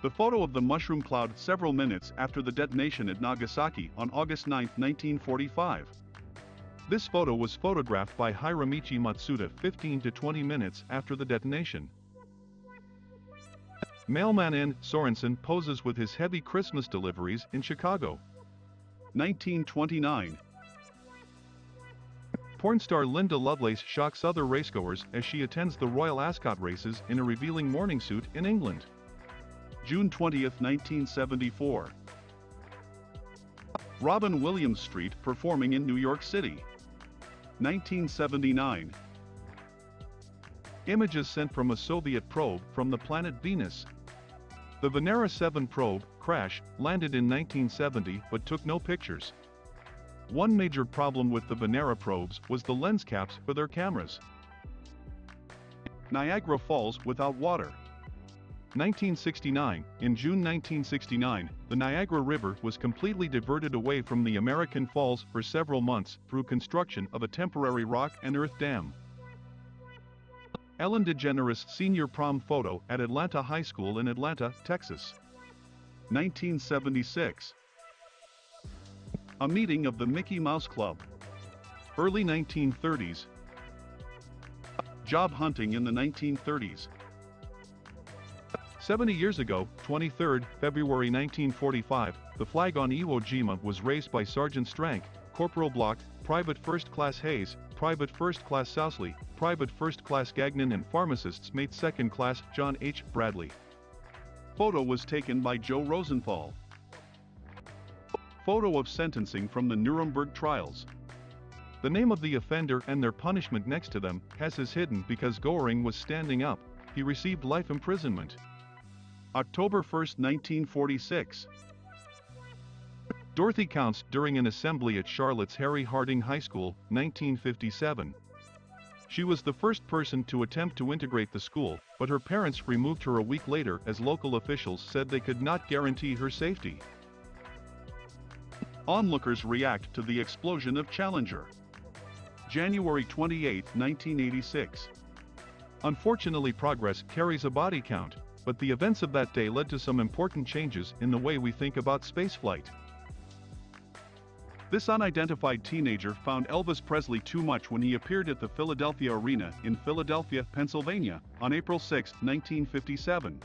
The photo of the mushroom cloud several minutes after the detonation at Nagasaki on August 9, 1945. This photo was photographed by Hiromichi Matsuda 15 to 20 minutes after the detonation. Mailman N. Sorensen poses with his heavy Christmas deliveries in Chicago. 1929. Porn star Linda Lovelace shocks other racegoers as she attends the Royal Ascot races in a revealing morning suit in England. June 20, 1974. Robin Williams Street performing in New York City. 1979. Images sent from a Soviet probe from the planet Venus. The Venera 7 probe, crash, landed in 1970 but took no pictures. One major problem with the Venera probes was the lens caps for their cameras. Niagara Falls without water. 1969. In June 1969, the Niagara River was completely diverted away from the American Falls for several months through construction of a temporary rock and earth dam. Ellen DeGeneres senior prom photo at Atlanta High School in Atlanta, Texas. 1976. A meeting of the Mickey Mouse Club. Early 1930s. Job hunting in the 1930s. 70 years ago, 23rd February 1945, the flag on Iwo Jima was raised by Sergeant Strank, Corporal Block, Private First Class Hayes, Private First Class Sousley, Private First Class Gagnon and Pharmacist's Mate Second Class John H. Bradley. Photo was taken by Joe Rosenthal. Photo of sentencing from the Nuremberg trials. The name of the offender and their punishment next to them is hidden because Goering was standing up. He received life imprisonment. October 1, 1946. Dorothy Counts during an assembly at Charlotte's Harry Harding High School, 1957. She was the first person to attempt to integrate the school, but her parents removed her a week later as local officials said they could not guarantee her safety. Onlookers react to the explosion of Challenger. January 28, 1986. Unfortunately, progress carries a body count, but the events of that day led to some important changes in the way we think about spaceflight. This unidentified teenager found Elvis Presley too much when he appeared at the Philadelphia Arena in Philadelphia, Pennsylvania, on April 6, 1957.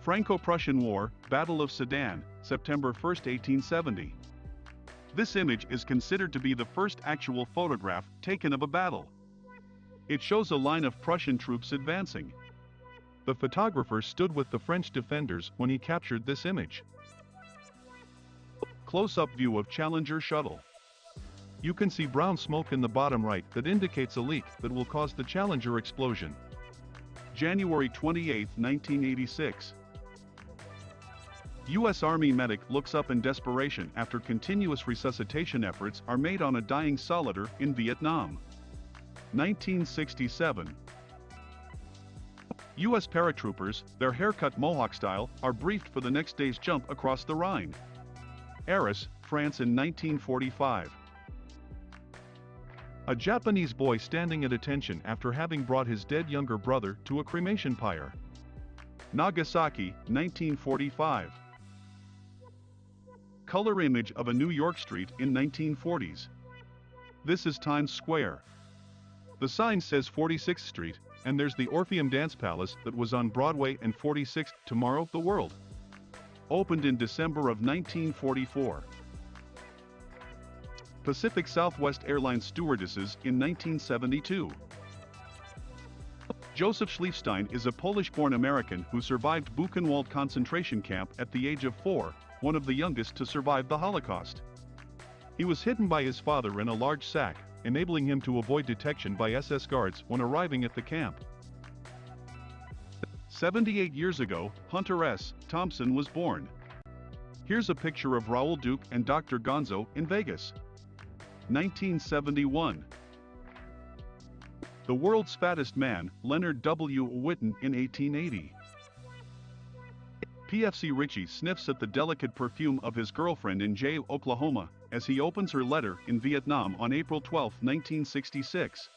Franco-Prussian War, Battle of Sedan, September 1, 1870. This image is considered to be the first actual photograph taken of a battle. It shows a line of Prussian troops advancing. The photographer stood with the French defenders when he captured this image. Close-up view of Challenger shuttle. You can see brown smoke in the bottom right that indicates a leak that will cause the Challenger explosion. January 28, 1986. U.S. Army medic looks up in desperation after continuous resuscitation efforts are made on a dying soldier in Vietnam. 1967. U.S. paratroopers, their haircut Mohawk style, are briefed for the next day's jump across the Rhine. Arras, France in 1945. A Japanese boy standing at attention after having brought his dead younger brother to a cremation pyre. Nagasaki, 1945. Color image of a New York street in 1940s. This is Times Square. The sign says 46th Street, and there's the Orpheum Dance Palace that was on Broadway and 46th, Tomorrow, the World. Opened in December of 1944. Pacific Southwest Airlines stewardesses in 1972. Joseph Schliefstein is a Polish-born American who survived Buchenwald concentration camp at the age of 4, one of the youngest to survive the Holocaust. He was hidden by his father in a large sack, enabling him to avoid detection by SS guards when arriving at the camp. 78 years ago, Hunter S. Thompson was born. Here's a picture of Raoul Duke and Dr. Gonzo in Vegas. 1971. The world's fattest man, Leonard W. Whitten in 1880. PFC Richie sniffs at the delicate perfume of his girlfriend in Jay, Oklahoma, as he opens her letter in Vietnam on April 12, 1966.